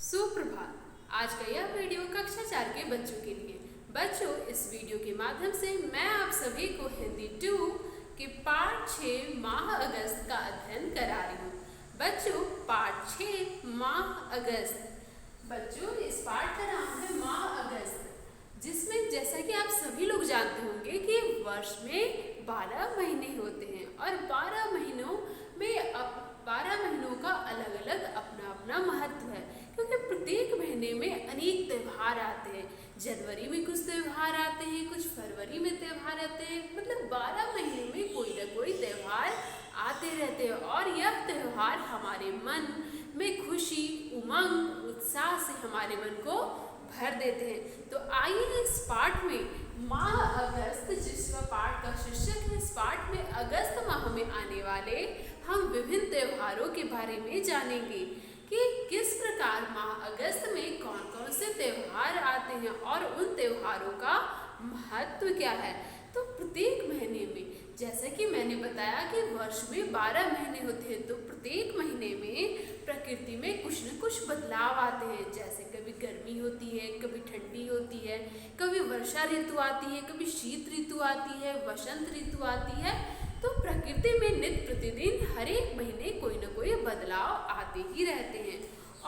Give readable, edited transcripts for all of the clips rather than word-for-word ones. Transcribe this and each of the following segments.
सुप्रभात। आज का यह वीडियो कक्षा 4 के बच्चों के लिए। बच्चों, इस वीडियो के माध्यम से मैं आप सभी को हिंदी 2 के पाठ 6 माह अगस्त का अध्ययन करा रही हूँ। बच्चों, पाठ 6 माह अगस्त। बच्चों, इस पाठ का नाम है माह अगस्त, जिसमें जैसा कि आप सभी लोग जानते होंगे कि वर्ष में 12 महीने होते हैं और 12 महीनों में 12 महीनों का अलग अलग अपना अपना महत्व है, क्योंकि प्रत्येक महीने में अनेक त्यौहार आते हैं। जनवरी में कुछ त्यौहार आते हैं, कुछ फरवरी में त्यौहार आते हैं, मतलब 12 महीने में कोई ना कोई त्यौहार आते रहते हैं और यह त्यौहार हमारे मन में खुशी, उमंग, उत्साह से हमारे मन को भर देते हैं। तो आइए इस पाठ में माह अगस्त, जिसका पाठ का शीर्षक है, इस पाठ में अगस्त माह में आने वाले हम विभिन्न त्योहारों के बारे में जानेंगे कि किस प्रकार माह अगस्त में कौन कौन से त्योहार आते हैं और उन त्योहारों का महत्व क्या है। तो प्रत्येक महीने में, जैसा कि मैंने बताया कि वर्ष में 12 महीने होते हैं, तो प्रत्येक महीने में प्रकृति में कुछ न कुछ बदलाव आते हैं। जैसे कभी गर्मी होती है, कभी ठंडी होती है, कभी वर्षा ऋतु आती है, कभी शीत ऋतु आती है, वसंत ऋतु आती है। तो प्रकृति में नित्य प्रतिदिन हर एक महीने कोई न कोई बदलाव आते ही रहते हैं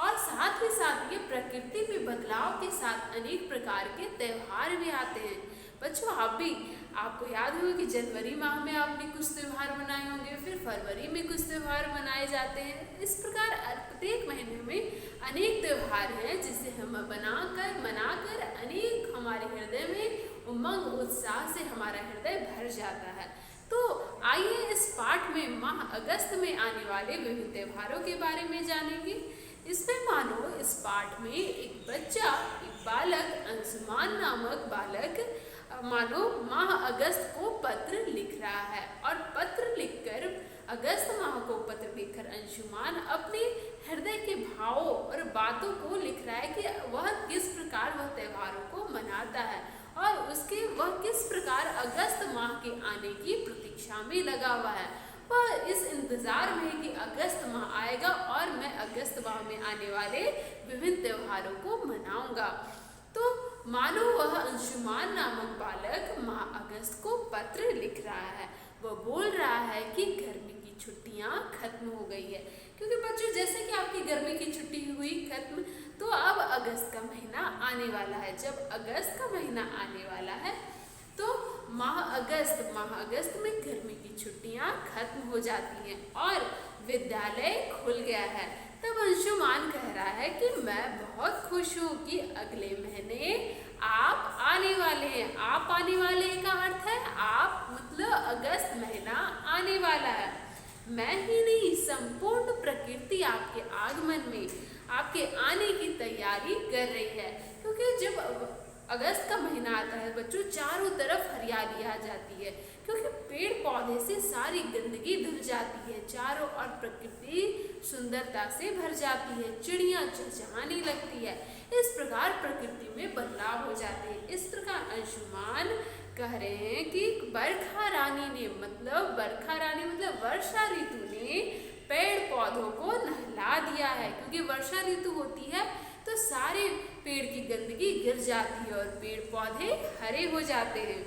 और साथ ही साथ ये प्रकृति में बदलाव के साथ अनेक प्रकार के त्योहार भी आते हैं। बच्चों, आपको याद होगा कि जनवरी माह में आपने कुछ त्यौहार मनाए होंगे, फिर फरवरी में कुछ त्यौहार मनाए जाते हैं। इस प्रकार प्रत्येक महीने में अनेक त्यौहार हैं, जिसे हम मनाकर अनेक हमारे हृदय में उमंग, उत्साह से हमारा हृदय भर जाता है। तो आइए इस पाठ में माह अगस्त में आने वाले विभिन्न त्योहारों के बारे में जानेंगे। इसमें मानो इस पाठ में एक बच्चा, एक बालक, अंशुमान नामक बालक मानो माह अगस्त को पत्र लिख रहा है और पत्र लिखकर, अगस्त माह को पत्र लिखकर अंशुमान अपने हृदय के भावों और बातों को लिख रहा है कि वह किस प्रकार वह त्योहारों को मनाता है और वह किस प्रकार अगस्त माह के आने की प्रतीक्षा में लगा हुआ है। वह इस इंतजार में है कि अगस्त माह आएगा और मैं अगस्त माह में आने वाले विभिन्न त्योहारों को मनाऊंगा। तो मानो वह अंशुमान नामक बालक माह अगस्त को पत्र लिख रहा है। वह बोल रहा है कि गर्मी की छुट्टियां खत्म हो गई है, क्योंकि बच्चों, जैसे कि आपकी गर्मी की छुट्टी हुई खत्म, तो अब अगस्त का महीना आने वाला है। जब अगस्त का महीना आने वाला है तो माह अगस्त में गर्मी की छुट्टियां खत्म हो जाती हैं और विद्यालय खुल गया है। तब अंशुमान कह रहा है कि मैं बहुत खुश हूँ कि अगले महीने आप आने वाले हैं। आप आने वाले का अर्थ है आप, मतलब अगस्त महीना आने वाला है। मैं ही नहीं, संपूर्ण प्रकृति आपके आगमन में, आपके आने की तैयारी कर रही है। क्योंकि जब अगस्त का महीना आता है बच्चों, चारों तरफ हरियाली आ जाती है, क्योंकि पेड़ पौधे से सारी गंदगी धुल जाती है, चारों ओर प्रकृति सुंदरता से भर जाती है, चिड़ियां चहचहाने लगती है। इस प्रकार प्रकृति में बदलाव हो जाते हैं। इस प्रकार अंशुमान कह रहे हैं कि बरखा रानी मतलब वर्षा ऋतु ने पेड़ पौधों को नहला दिया है, क्योंकि वर्षा ऋतु होती है तो सारे पेड़ की गंदगी गिर जाती है और पेड़ पौधे हरे हो जाते हैं।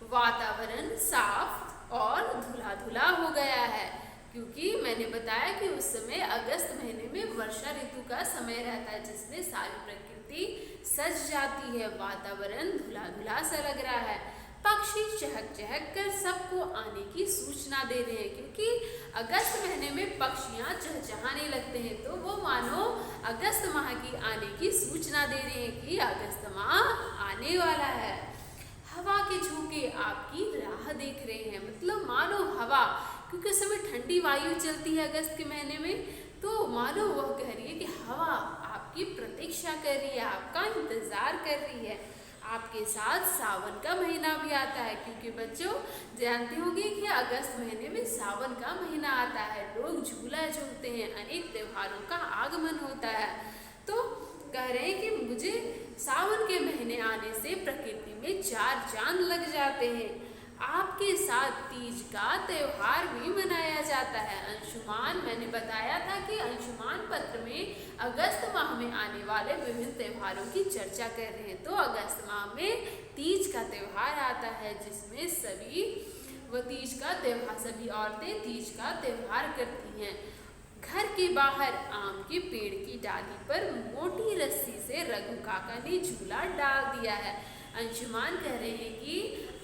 वातावरण साफ और धुला धुला हो गया है, क्योंकि मैंने बताया कि उस समय अगस्त महीने में वर्षा ऋतु का समय रहता है, जिसमें सारी प्रकृति सज जाती है। वातावरण धुला धुला सा लग रहा है। पक्षी चहक चहक कर सबको आने की सूचना दे रहे हैं, क्योंकि अगस्त महीने में पक्षियां चहचहाने लगते हैं, तो वो मानो अगस्त माह की आने की सूचना दे रहे हैं कि अगस्त माह आने वाला है। हवा के झोंके आपकी राह देख रहे हैं, मतलब मानो हवा, क्योंकि उस समय ठंडी वायु चलती है अगस्त के महीने में, तो मानो वह कह रही है कि हवा आपकी प्रतीक्षा कर रही है, आपका इंतजार कर रही है। आपके साथ सावन का महीना भी आता है, क्योंकि बच्चों जानते होंगे कि अगस्त महीने में सावन का महीना आता है। लोग झूला झूलते हैं, अनेक त्योहारों का आगमन होता है। तो कह रहे हैं कि मुझे सावन के महीने आने से प्रकृति में 4 चांद लग जाते हैं। आपके साथ तीज का त्यौहार भी मनाया जाता है। अंशुमान, मैंने बताया था कि अंशुमान पत्र में अगस्त माह में आने वाले विभिन्न त्योहारों की चर्चा कर रहे हैं। तो अगस्त माह में तीज का त्यौहार आता है, जिसमें सभी औरतें तीज का त्यौहार करती हैं। घर के बाहर आम के पेड़ की डाली पर मोटी रस्सी से रघु काका ने झूला डाल दिया है। अंशुमान कह रहे हैं कि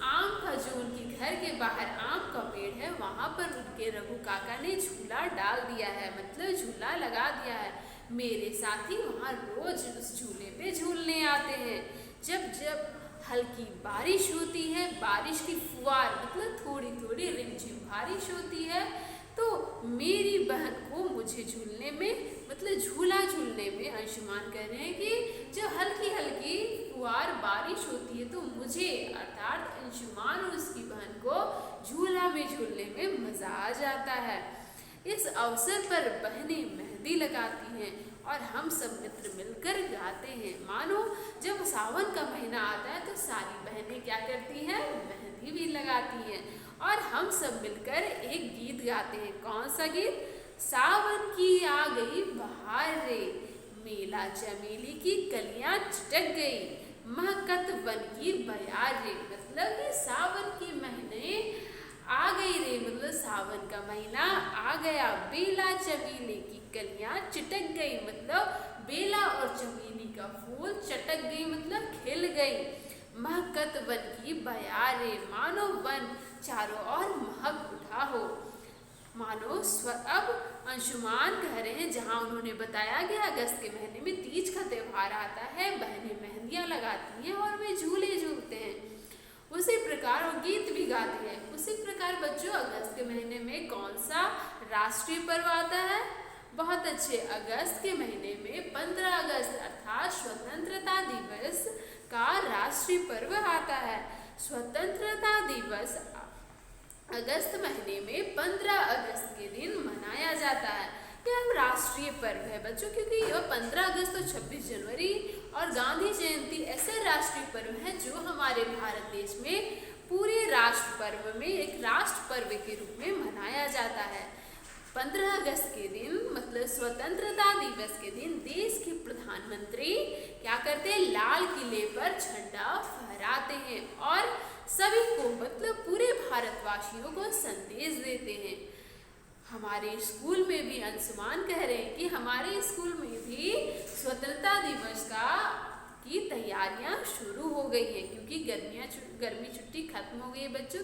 आम का जो उनके घर के बाहर आम का पेड़ है, वहाँ पर उनके रघु काका ने झूला डाल दिया है, मतलब झूला लगा दिया है। मेरे साथी वहाँ रोज उस झूले पे झूलने आते हैं। जब जब हल्की बारिश होती है, बारिश की फुहार मतलब थोड़ी थोड़ी रिमझिम बारिश होती है, तो मेरी बहन को मुझे झूलने में मतलब झूला झूलने में, अंशुमान कह रहे हैं कि जब हल्की हल्की फुहार बारिश होती है तो मुझे अर्थात अंशुमान और उसकी बहन को झूला में झूलने में मज़ा आ जाता है। इस अवसर पर बहनें मेहंदी लगाती हैं और हम सब मित्र मिलकर गाते हैं। मानो जब सावन का महीना आता है तो सारी बहनें क्या करती हैं, मेहंदी भी लगाती हैं और हम सब मिलकर एक गीत गाते हैं। कौन सा गीत? सावन की आ गई बहार रे, मेला चमेली की कलियां चिटक गई, महकत वन की बयार रे। मतलब कि सावन के महीने आ गई रे, मतलब सावन का महीना आ गया, बेला चमेली की कलियां चिटक गई, मतलब बेला और चमेली का फूल चटक गई, मतलब खिल गई। महकत वन की बयार रे, मानो वन चारों ओर महक उठा हो। मानो अब अंशुमान कह रहे हैं, जहाँ उन्होंने बताया कि अगस्त के महीने में तीज का त्यौहार आता है, बहनें मेहंदियाँ लगाती हैं और वे झूले झूलते हैं, उसी प्रकार और गीत भी गाते हैं। उसी प्रकार बच्चों, अगस्त के महीने में कौन सा राष्ट्रीय पर्व आता है? बहुत अच्छे, अगस्त के महीने में 15 अगस्त अर्थात स्वतंत्रता दिवस का राष्ट्रीय पर्व आता है। स्वतंत्रता दिवस अगस्त महीने में 15 अगस्त के दिन मनाया जाता है। यह राष्ट्रीय पर्व है बच्चों, क्योंकि यह 15 अगस्त और 26 जनवरी और गांधी जयंती ऐसे राष्ट्रीय पर्व हैं जो हमारे भारत देश में पूरे राष्ट्र पर्व में एक राष्ट्र पर्व के रूप में मनाया जाता है। 15 अगस्त के दिन मतलब स्वतंत्रता दिवस के दिन देश के प्रधानमंत्री क्या करते हैं, लाल किले पर झंडा फहराते हैं और सभी को मतलब पूरे भारतवासियों को संदेश देते हैं। हमारे स्कूल में भी अंशुमान कह रहे हैं कि हमारे स्कूल में भी स्वतंत्रता दिवस की तैयारियां शुरू हो गई हैं, क्योंकि गर्मी छुट्टी खत्म हो गई है बच्चों।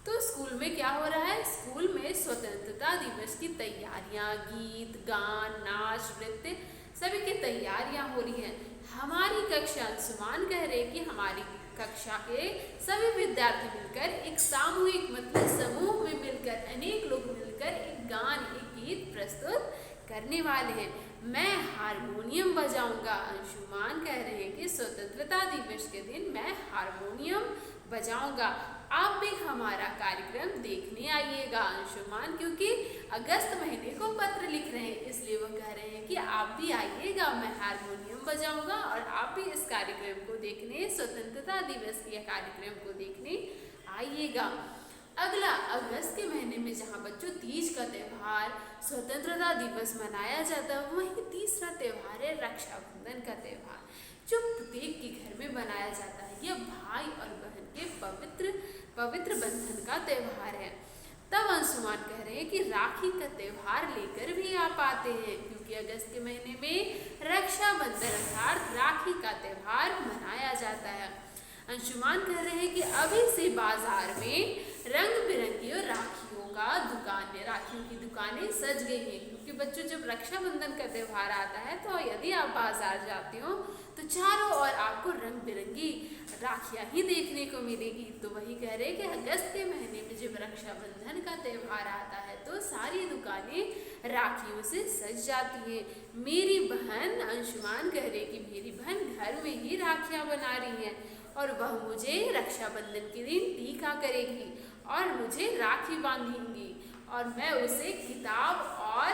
तो स्कूल में क्या हो रहा है, स्कूल में स्वतंत्रता दिवस की तैयारियां, गीत गान नाच नृत्य सभी की तैयारियां हो रही हैं। हमारी कक्षा, अंशुमान कह रहे हैं कि हमारी कक्षा के सभी विद्यार्थी मिलकर एक सामूहिक मतलब समूह में मिलकर अनेक लोग मिलकर एक गान एक गीत प्रस्तुत करने वाले हैं। मैं हारमोनियम बजाऊंगा। अंशुमान कह रहे हैं कि स्वतंत्रता दिवस के दिन मैं हारमोनियम बजाऊंगा। आप भी हमारा कार्यक्रम देखने आइएगा। अंशुमान क्योंकि अगस्त महीने को पत्र लिख रहे हैं, इसलिए वो कह रहे हैं कि आप भी आइएगा, मैं हारमोनियम बजाऊंगा और आप भी इस कार्यक्रम को देखने, स्वतंत्रता दिवस के कार्यक्रम को देखने आइएगा। अगला अगस्त के महीने में जहाँ बच्चों तीज का त्यौहार स्वतंत्रता दिवस मनाया जाता है, वहीं तीसरा त्यौहार है रक्षाबंधन का त्यौहार, जो प्रत्येक के घर में मनाया जाता है। यह भाई और बहन के पवित्र बंधन का त्यौहार है। तब अंशुमान कह रहे हैं कि राखी का त्यौहार लेकर भी आप आते हैं, क्योंकि अगस्त के महीने में रक्षाबंधन अर्थात राखी का त्यौहार मनाया जाता है। अंशुमान कह रहे हैं कि अभी से बाजार में रंग बिरंगी राखियों की दुकानें सज गई हैं, क्योंकि बच्चों जब रक्षाबंधन का त्यौहार आता है तो यदि आप बाजार जाते हो तो चारों ओर आपको रंग बिरंगी राखियाँ ही देखने को मिलेगी। तो वही कह रहे हैं कि अगस्त के महीने में जब रक्षाबंधन का त्यौहार आता है तो सारी दुकानें राखियों से सज जाती हैं। मेरी बहन, अंशुमान कह रहे कि मेरी बहन घर में ही राखियाँ बना रही हैं और वह मुझे रक्षाबंधन के दिन टीका करेगी और मुझे राखी बांधेंगी और मैं उसे किताब और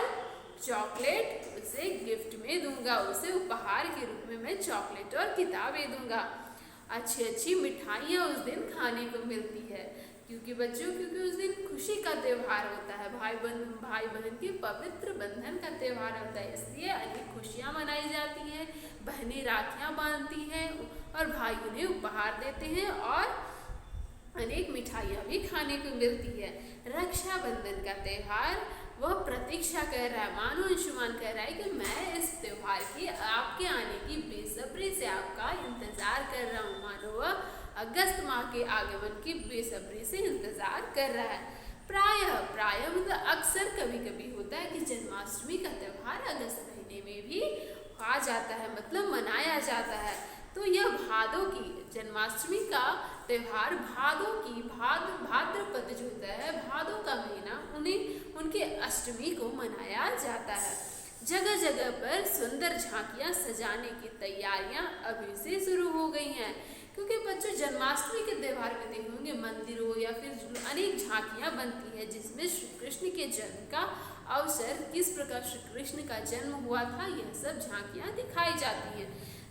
चॉकलेट उसे गिफ्ट में दूंगा, उसे उपहार के रूप में मैं चॉकलेट और किताबें दूंगा। अच्छी अच्छी मिठाइयाँ उस दिन खाने को मिलती है। क्योंकि उस दिन खुशी का त्यौहार होता है, भाई बहन के पवित्र बंधन का त्यौहार होता है, इसलिए अनेक खुशियाँ मनाई जाती हैं। बहनें राखियाँ बांधती हैं और भाई उन्हें उपहार देते हैं और अनेक मिठाइयाँ भी खाने को मिलती है। रक्षाबंधन का त्यौहार वह प्रतीक्षा कर रहा है, मानो अंशुमान कह रहा है कि मैं इस त्यौहार की आपके आने की बेसब्री से आपका इंतजार कर रहा हूँ। मानो वह अगस्त माह के आगमन की बेसब्री से इंतजार कर रहा है। प्रायः मतलब अक्सर कभी कभी होता है कि जन्माष्टमी का त्यौहार अगस्त महीने में भी आ जाता है, मतलब मनाया जाता है। तो यह भादों की जन्माष्टमी का त्यौहार भाद्रपद जो होता है, भादों का महीना, उनके अष्टमी को मनाया जाता है। जगह जगह पर सुंदर झांकियां सजाने की तैयारियां अभी से शुरू हो गई हैं। क्योंकि बच्चों जन्माष्टमी के त्यौहार में देखे होंगे मंदिरों या फिर अनेक झांकियां बनती है, जिसमें श्री कृष्ण के जन्म का अवसर, किस प्रकार श्री कृष्ण का जन्म हुआ था, यह सब झांकियां दिखाई जाती हैं।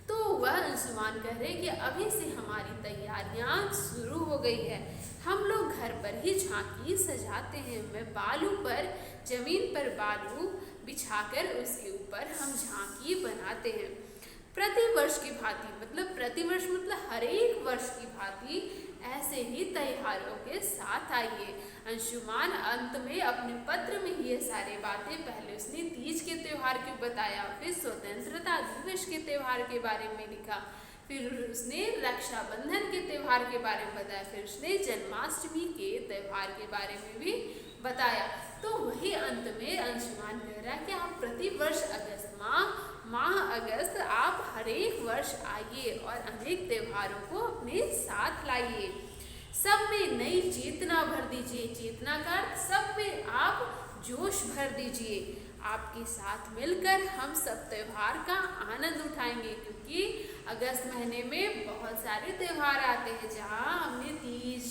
तो वह अंशुमान कह रहे कि अभी से हमारी तैयारियां शुरू हो गई है। हम लोग घर पर ही झांकी सजाते हैं। मैं जमीन पर बालू बिछाकर उसके ऊपर हम झांकी बनाते हैं। प्रतिवर्ष मतलब हर एक वर्ष की भांति ऐसे ही त्योहारों के साथ आइए। अंशुमान अंत में अपने पत्र में ये सारे बातें, पहले उसने तीज के त्यौहार को बताया, फिर स्वतंत्रता दिवस के त्यौहार के बारे में लिखा, फिर उसने रक्षाबंधन के त्यौहार के बारे में बताया, फिर उसने जन्माष्टमी के त्यौहार के बारे में भी बताया। तो वही अंत में अंशुमान कह रहा है कि आप प्रतिवर्ष माह अगस्त आप हर एक वर्ष आइए और अनेक त्योहारों को अपने साथ लाइए। सब में नई चेतना भर दीजिए। चेतना का अर्थ सब में आप जोश भर दीजिए। आपके साथ मिलकर हम सब त्यौहार का आनंद उठाएंगे, क्योंकि अगस्त महीने में बहुत सारे त्यौहार आते हैं, जहाँ हमने तीज,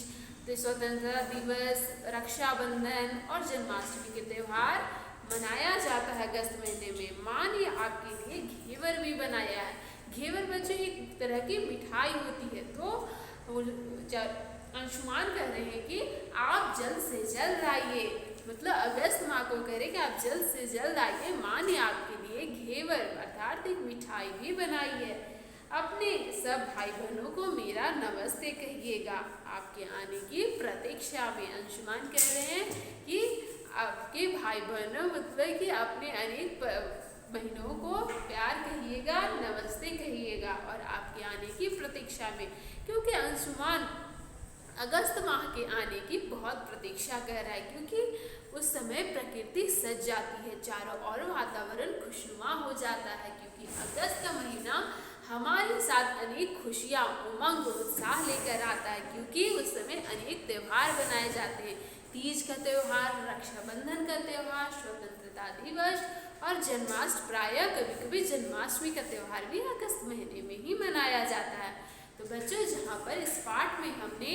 स्वतंत्रता दिवस, रक्षाबंधन और जन्माष्टमी के त्यौहार मनाया जाता है अगस्त महीने में। माँ ने आपके लिए घेवर भी बनाया है। घेवर बच्चों एक तरह की मिठाई होती है। तो अंशुमान कह रहे हैं कि आप जल्द से जल्द आइए, मतलब अगस्त माह को कह रहे कि आप जल्द से जल्द आइए। माँ ने आपके लिए घेवर अर्थात एक मिठाई भी बनाई है। अपने सब भाई बहनों को मेरा नमस्ते कहिएगा। आपके आने की प्रतीक्षा में अंशुमान कह रहे हैं कि आपके भाई बहनों मतलब कि अपने अनेक बहनों को प्यार कहिएगा, नमस्ते कहिएगा और आपके आने की प्रतीक्षा में, क्योंकि अंशुमान अगस्त माह के आने की बहुत प्रतीक्षा कर रहा है, क्योंकि उस समय प्रकृति सज जाती है, चारों ओर वातावरण खुशनुमा हो जाता है, क्योंकि अगस्त का महीना हमारे साथ अनेक खुशियाँ, उमंग, उत्साह लेकर आता है, क्योंकि उस समय अनेक त्यौहार बनाए जाते हैं। तीज का त्यौहार, रक्षाबंधन का त्यौहार, स्वतंत्रता दिवस और जन्माष्टमी, प्रायः कभी कभी जन्माष्टमी का त्यौहार भी अगस्त महीने में ही मनाया जाता है। तो बच्चों, जहाँ पर इस पाठ में हमने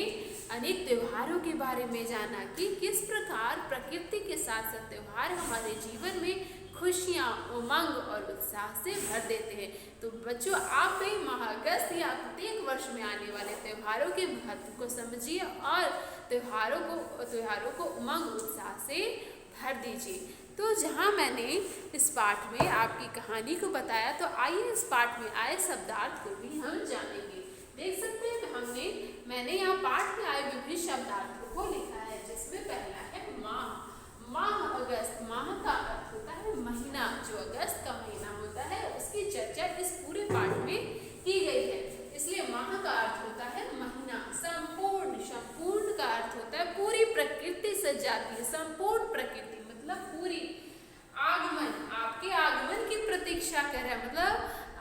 अनेक त्योहारों के बारे में जाना कि किस प्रकार प्रकृति के साथ साथ त्यौहार हमारे जीवन में खुशियाँ, उमंग और उत्साह से भर देते हैं। तो बच्चों, आप भी माह अगस्त या प्रत्येक वर्ष में आने वाले त्योहारों के महत्व को समझिए और त्योहारों को उमंग उत्साह से भर दीजिए। तो जहाँ मैंने इस पाठ में आपकी कहानी को बताया, तो आइए इस पाठ में आए शब्दार्थ को भी हम जानेंगे। देख सकते हैं मैंने यहाँ पाठ में आए विभिन्न शब्दार्थों को लिखा है, जिसमें पहला है माह। माह अगस्त, माह का अर्थ होता है महीना। जो अगस्त का महीना होता है उसकी चर्चा इस पूरे पाठ में की गई है, इसलिए माह का अर्थ होता है महीना। संपूर्ण का अर्थ होता है पूरी प्रकृति सज जाती है। संपूर्ण प्रकृति मतलब पूरी। आगमन, आपके आगमन की प्रतीक्षा कर रहा है, मतलब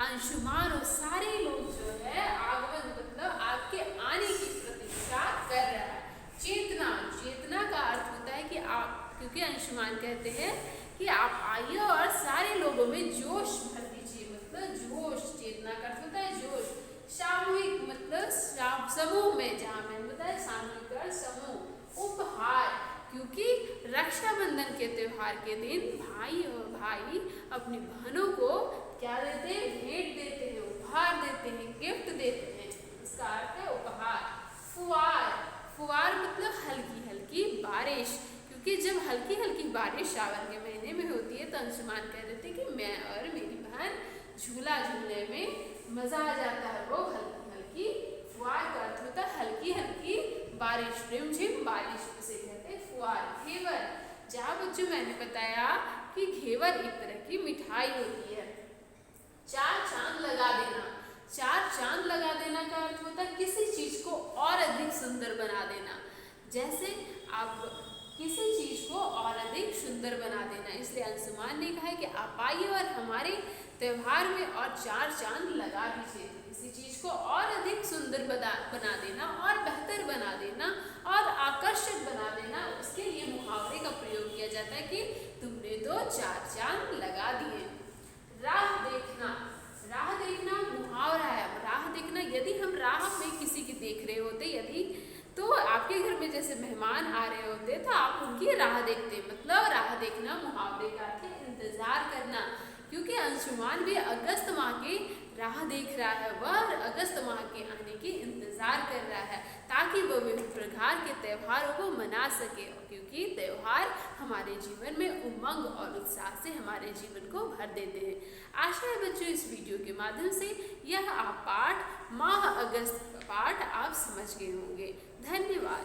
अंशुमान और सारे लोग जो है आगमन मतलब आपके आने की प्रतीक्षा कर रहा है। चेतना का अर्थ होता है कि आप, क्योंकि अंशुमान कहते हैं कि आप आइए और सारे लोगों में जोश भर दीजिए, मतलब जोश। चेतना का अर्थ होता है जोश। सामूहिक मतलब समूह में, जहाँ मैंने बताया सामूहिक और समूह। उपहार, क्योंकि रक्षाबंधन के त्यौहार के दिन भाई अपनी बहनों को क्या देते हैं? भेंट देते हैं, उपहार देते हैं, गिफ्ट देते हैं। इसका अर्थ बारिश सावन के महीने में होती है। तो अंशुमान कह रहे थे कि मैं और मेरी बहन झूला झूलने में मज़ा आ जाता है। वो हल्की हल्की फुहार का अर्थ होता है हल्की हल्की बारिश, रिमझिम बारिश उसे कहते हैं फुहार। घेवर, जहाँ बच्चों मैंने बताया कि घेवर एक तरह की मिठाई होती है। चार चांद लगा देना, चार चांद लगा देना का अर्थ होता है किसी चीज को और अधिक सुंदर बना देना। जैसे आप किसी चीज को और अधिक सुंदर बना देना। इसलिए अंशुमान ने कहा है कि आप आइए और हमारे त्योहार में और चार चांद लगा दीजिए। किसी चीज को और अधिक सुंदर बना देना और बेहतर बना देना और आकर्षक बना देना, उसके लिए मुहावरे का प्रयोग किया जाता है कि तुमने तो चार चांद लगा दिए। राह देखना, राह देखना मुहावरा है। राह देखना, यदि हम राह में किसी की देख रहे होते, यदि तो आपके घर में जैसे मेहमान आ रहे होते तो आप उनकी राह देखते, मतलब राह देखना मुहावरे का अर्थ है इंतजार करना। क्योंकि अंशुमान भी अगस्त माह की राह देख रहा है, वह अगस्त माह के आने की इंतजार कर रहा है ताकि वह विभिन्न प्रकार के त्योहारों को मना सके। क्योंकि त्योहार हमारे जीवन में उमंग और उत्साह से हमारे जीवन को भर देते हैं। आशा है बच्चों इस वीडियो के माध्यम से यह आप पाठ माह अगस्त पाठ आप समझ गए होंगे। धन्यवाद।